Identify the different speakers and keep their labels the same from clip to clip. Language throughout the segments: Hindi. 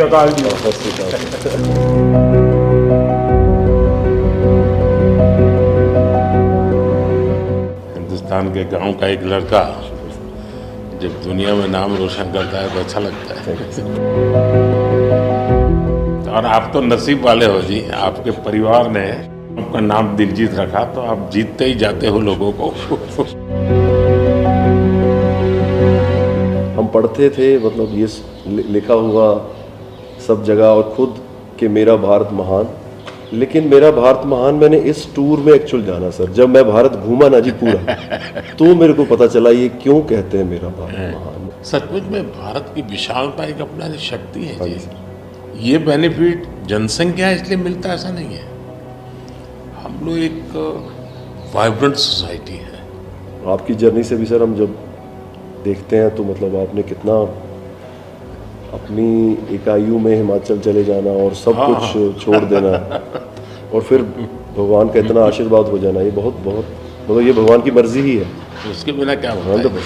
Speaker 1: अकाल जी।
Speaker 2: सत श्री अकाल।
Speaker 3: हिंदुस्तान के गांव का एक लड़का जब दुनिया में नाम रोशन करता है तो अच्छा लगता है। और आप तो नसीब वाले हो जी, आपके परिवार ने आपका नाम दिलजीत रखा तो आप जीतते ही जाते हो लोगों को।
Speaker 2: हम पढ़ते थे, मतलब ये लिखा हुआ सब जगह और खुद कि मेरा भारत महान, लेकिन मेरा भारत महान मैंने इस टूर में एक्चुअल जाना सर। जब मैं भारत घूमा ना जी पूरा, तो मेरे को पता चला ये क्यों कहते हैं मेरा भारत महान।
Speaker 3: सचमुच में भारत की विशालता एक अपना शक्ति है जी। ये बेनिफिट जनसंख्या इसलिए मिलता है ऐसा नहीं है, हम लोग एक वाइब्रेंट सोसाइटी है।
Speaker 2: आपकी जर्नी से भी सर हम जब देखते हैं तो मतलब आपने कितना अपनी इकाइयों में हिमाचल चले जाना और सब कुछ छोड़ देना और फिर भगवान का इतना आशीर्वाद हो जाना, ये बहुत बहुत मतलब ये भगवान की मर्जी ही है।
Speaker 3: उसके बिना क्या होता है?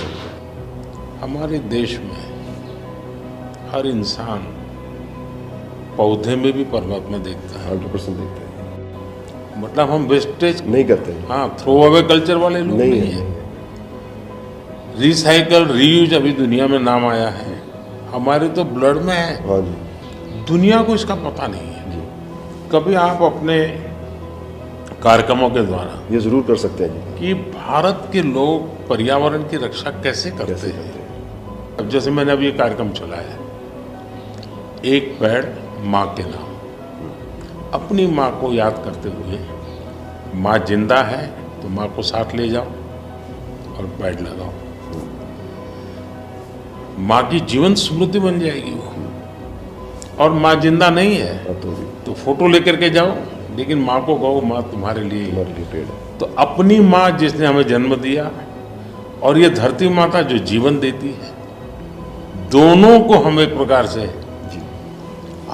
Speaker 3: हमारे देश में हर इंसान पौधे में भी परमात्मा देखता है।
Speaker 2: 100% देखते हैं,
Speaker 3: मतलब हम वेस्टेज
Speaker 2: नहीं करते हैं।
Speaker 3: हाँ, थ्रो अवे कल्चर वाले लोग नहीं है। रिसाइकल रीयूज अभी दुनिया में नाम आया है, हमारे तो ब्लड में है।
Speaker 2: हाँ जी।
Speaker 3: दुनिया को इसका पता नहीं है जी। कभी आप अपने कार्यक्रमों के द्वारा
Speaker 2: ये जरूर कर सकते हैं जी
Speaker 3: कि भारत के लोग पर्यावरण की रक्षा कैसे करते हैं। अब जैसे मैंने अभी ये कार्यक्रम चलाया, एक पेड़ माँ के नाम, अपनी माँ को याद करते हुए, माँ जिंदा है तो माँ को साथ ले जाओ और पेड़ लगाओ, माँ की जीवन समृद्धि बन जाएगी वो। और माँ जिंदा नहीं है तो फोटो लेकर के जाओ, लेकिन माँ को कहो माँ तुम्हारे लिए
Speaker 2: पेड़ है।
Speaker 3: तो अपनी माँ जिसने हमें जन्म दिया और ये धरती माता जो जीवन देती है, दोनों को हम एक प्रकार से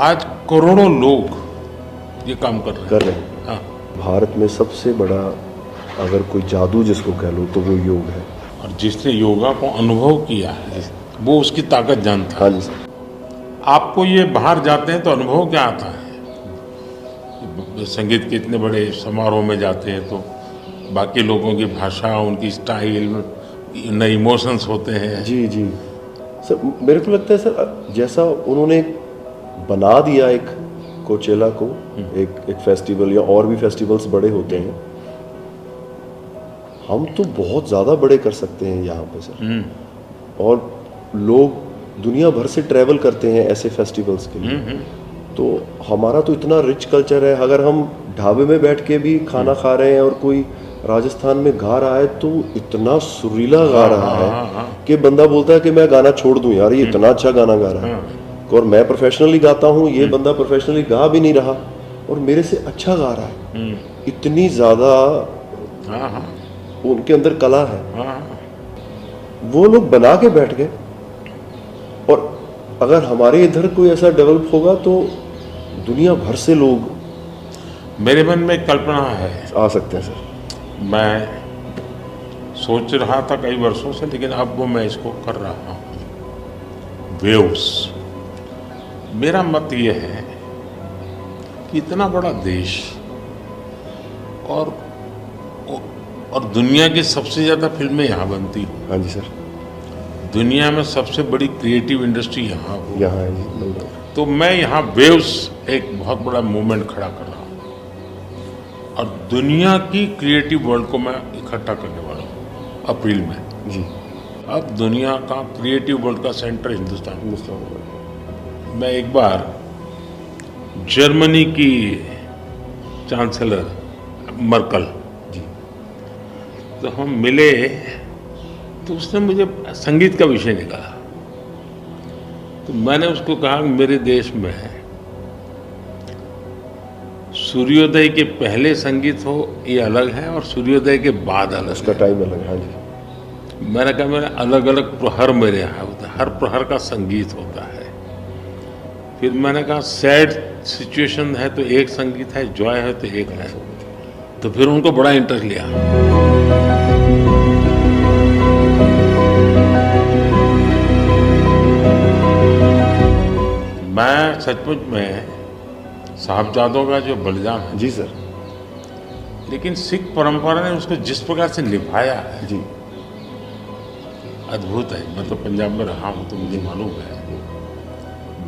Speaker 3: आज करोड़ों लोग ये काम कर रहे हैं। हाँ।
Speaker 2: भारत में सबसे बड़ा अगर कोई जादू जिसको कह लो तो वो योग है।
Speaker 3: और जिसने योगा को अनुभव किया है वो उसकी ताकत जानता है।
Speaker 2: हाँ जी सर।
Speaker 3: आपको ये बाहर जाते हैं तो अनुभव क्या आता है? संगीत के इतने बड़े समारोह में जाते हैं तो बाकी लोगों की भाषा, उनकी स्टाइल, नए इमोशंस होते हैं।
Speaker 2: जी जी सर, मेरे को लगता है सर जैसा उन्होंने बना दिया एक कोचेला को, एक फेस्टिवल या और भी फेस्टिवल्स बड़े होते हैं, हम तो बहुत ज़्यादा बड़े कर सकते हैं यहाँ पे सर। और लोग दुनिया भर से ट्रैवल करते हैं ऐसे फेस्टिवल्स के लिए। तो हमारा तो इतना रिच कल्चर है, अगर हम ढाबे में बैठ के भी खाना खा रहे हैं और कोई राजस्थान में गा रहा है तो इतना सुरीला गा रहा है कि बंदा बोलता है कि मैं गाना छोड़ दूं यार, ये इतना अच्छा गाना गा रहा है। और मैं प्रोफेशनली गाता हूँ, ये बंदा प्रोफेशनली गा भी नहीं रहा और मेरे से अच्छा गा रहा है। इतनी ज़्यादा उनके अंदर कला है। वो लोग बना के बैठ गए, और अगर हमारे इधर कोई ऐसा डेवलप होगा तो दुनिया भर से लोग,
Speaker 3: मेरे मन में एक कल्पना है,
Speaker 2: आ सकते हैं सर।
Speaker 3: मैं सोच रहा था कई वर्षों से, लेकिन अब वो मैं इसको कर रहा हूँ। वेव्स, मेरा मत ये है कि इतना बड़ा देश और दुनिया की सबसे ज़्यादा फिल्में यहाँ बनती हैं।
Speaker 2: हाँ जी सर।
Speaker 3: दुनिया में सबसे बड़ी क्रिएटिव इंडस्ट्री यहाँ
Speaker 2: है जी।
Speaker 3: तो मैं यहाँ वेव्स एक बहुत बड़ा मूवमेंट खड़ा कर रहा हूँ और दुनिया की क्रिएटिव वर्ल्ड को मैं इकट्ठा करने वाला हूँ अप्रैल में
Speaker 2: जी।
Speaker 3: अब दुनिया का क्रिएटिव वर्ल्ड का सेंटर हिंदुस्तान। मैं एक बार जर्मनी की चांसलर मर्कल जी, तो हम मिले तो उसने मुझे संगीत का विषय निकाला। तो मैंने उसको कहा कि मेरे देश में सूर्योदय के पहले संगीत हो ये अलग है और सूर्योदय के बाद अलग,
Speaker 2: उसका टाइम अलग है। हाँ जी।
Speaker 3: मैंने कहा मेरे अलग अलग प्रहर मेरे यहाँ होता है, हर प्रहर का संगीत होता है। फिर मैंने कहा सैड सिचुएशन है तो एक संगीत है, जॉय है तो एक है। तो फिर उनको बड़ा इंटरेस्ट लिया। मैं सचमुच में साहबजादों का जो बलिदान है,
Speaker 2: जी सर।
Speaker 3: लेकिन सिख परंपरा ने उसको जिस प्रकार से निभाया है,
Speaker 2: जी
Speaker 3: अद्भुत है। मैं तो पंजाब में रहा हूँ तो मुझे मालूम है,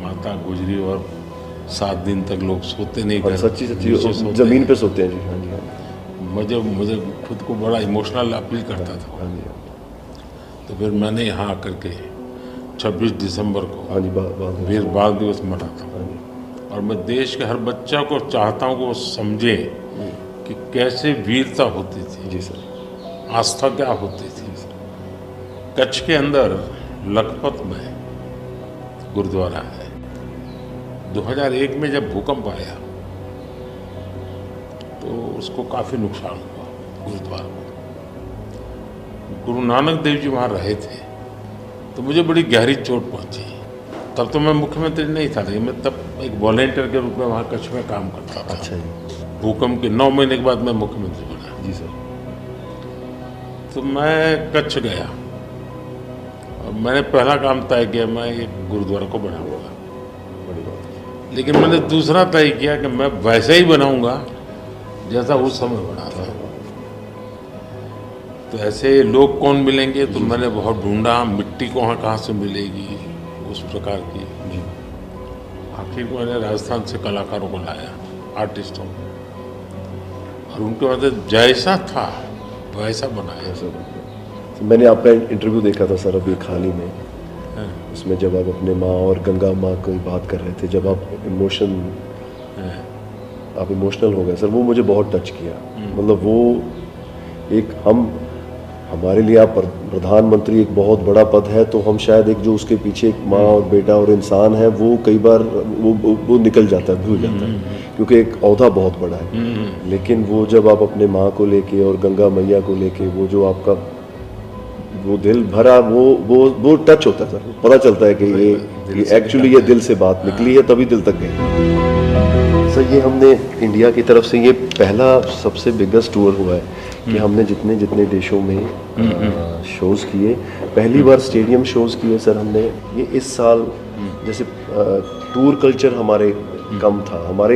Speaker 3: माता गुजरी और 7 दिन तक लोग सोते नहीं,
Speaker 2: और
Speaker 3: घर
Speaker 2: सच्ची
Speaker 3: नीचे
Speaker 2: सच्ची
Speaker 3: सोते
Speaker 2: जमीन
Speaker 3: हैं।
Speaker 2: पे सोते हैं जी। हाँ जी, हाँ
Speaker 3: मुझे खुद को बड़ा इमोशनल अपील करता था।
Speaker 2: हाँ जी,
Speaker 3: तो फिर मैंने यहाँ आकर के 26 दिसंबर को
Speaker 2: हाँ जी, बात
Speaker 3: वीर बाल दिवस मनाता हूँ,
Speaker 2: हाँ जी,
Speaker 3: और मैं देश के हर बच्चा को चाहता हूँ कि वो समझे कि कैसे वीरता होती थी,
Speaker 2: जी सर।
Speaker 3: आस्था क्या होती थी। कच्छ के अंदर लखपत में गुरुद्वारा है। 2001 में जब भूकंप आया तो उसको काफ़ी नुकसान हुआ गुरुद्वारा को। गुरु नानक देव जी वहाँ रहे थे, तो मुझे बड़ी गहरी चोट पहुँची। तब तो मैं मुख्यमंत्री नहीं था, लेकिन मैं तब एक वॉलेंटियर के रूप में वहाँ कच्छ में काम करता था।
Speaker 2: अच्छा जी।
Speaker 3: भूकंप के 9 महीने के बाद मैं मुख्यमंत्री बना।
Speaker 2: जी सर।
Speaker 3: तो मैं कच्छ गया और मैंने पहला काम तय किया, मैं एक गुरुद्वारा को बनाऊंगा।
Speaker 2: बड़ी बात।
Speaker 3: लेकिन मैंने दूसरा तय किया कि मैं वैसे ही बनाऊंगा जैसा उस समय बना था। तो ऐसे लोग कौन मिलेंगे, तो मैंने बहुत ढूंढा, मिट्टी कहाँ से मिलेगी उस प्रकार की।
Speaker 2: जी।
Speaker 3: आखिर को मैंने राजस्थान से कलाकारों को लाया, आर्टिस्टों को, और उनके बाद जैसा था वैसा बनाया।
Speaker 2: सर मैंने आपका इंटरव्यू देखा था सर अभी हाल ही में, उसमें जब आप अपने माँ और गंगा माँ की बात कर रहे थे, जब आप इमोशनल हो गए सर, वो मुझे बहुत टच किया। मतलब वो एक हमारे लिए आप प्रधानमंत्री एक बहुत बड़ा पद है, तो हम शायद एक जो उसके पीछे एक माँ और बेटा और इंसान है, वो कई बार वो निकल जाता है, भूल जाता है, क्योंकि एक ओहदा बहुत बड़ा है। लेकिन वो जब आप अपने माँ को लेके और गंगा मैया को लेके, वो जो आपका वो दिल भरा, वो टच होता है सर। पता चलता है कि ये एक्चुअली ये दिल से बात निकली है, तभी दिल तक गई। सर ये हमने इंडिया की तरफ से ये पहला सबसे बिगेस्ट टूर हुआ है कि हमने जितने देशों में शोज़ किए, पहली बार स्टेडियम शोज़ किए सर हमने। ये इस साल जैसे टूर कल्चर हमारे कम था, हमारे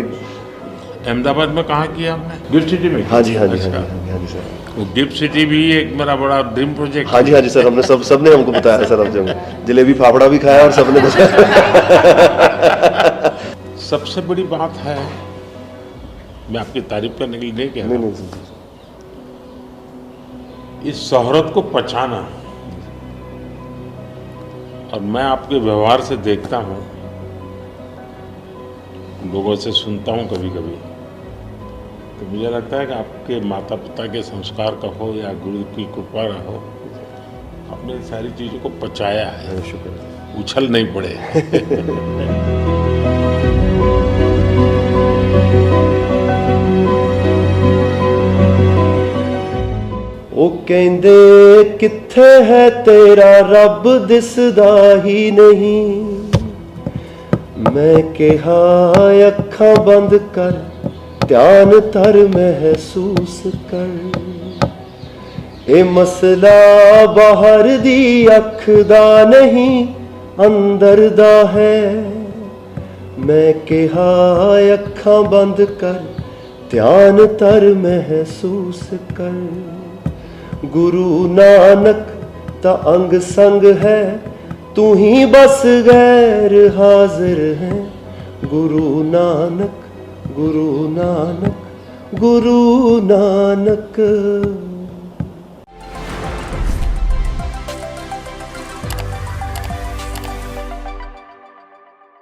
Speaker 3: अहमदाबाद में कहाँ किया आपने? गिफ्ट सिटी में?
Speaker 2: हाँ जी, हाँ जी,
Speaker 3: अच्छा।
Speaker 2: हाँ जी, हाँ जी सर।
Speaker 3: वो गिफ्ट सिटी भी एक मेरा बड़ा ड्रीम प्रोजेक्ट।
Speaker 2: हाँ जी, हाँ जी सर, हमने सबने हमको बताया सर, हम जलेबी फाफड़ा भी खाया और सबने बताया।
Speaker 3: सबसे बड़ी बात है, मैं आपकी तारीफ करने के लिए नहीं कह रहा,
Speaker 2: नहीं सर,
Speaker 3: इस शोहरत को पहचाना। और मैं आपके व्यवहार से देखता हूँ, लोगों से सुनता हूँ कभी कभी, तो मुझे लगता है कि आपके माता पिता के संस्कार का हो या गुरु की कृपा का हो, आपने सारी चीज़ों को पचाया है,
Speaker 2: शुक्र।
Speaker 3: उछल नहीं पड़े।
Speaker 2: ਉਹ ਕਹਿੰਦੇ ਕਿੱਥੇ ਹੈ ਤੇਰਾ ਰੱਬ ਦਿਸਦਾ ਹੀ ਨਹੀਂ, ਮੈਂ ਕਿਹਾ ਅੱਖਾਂ ਬੰਦ ਕਰ, ਧਿਆਨ ਧਰ ਮਹਿਸੂਸ ਕਰ। ਇਹ ਮਸਲਾ ਬਾਹਰ ਦੀ ਅੱਖ ਦਾ ਨਹੀਂ, ਅੰਦਰ ਦਾ ਹੈ। ਮੈਂ ਕਿਹਾ ਅੱਖਾਂ ਬੰਦ ਕਰ, ਧਿਆਨ ਧਰ ਮਹਿਸੂਸ ਕਰ। गुरु नानक ता अंग संग है, तू ही बस गैर हाजिर है। गुरु नानक, गुरु नानक, गुरु नानक।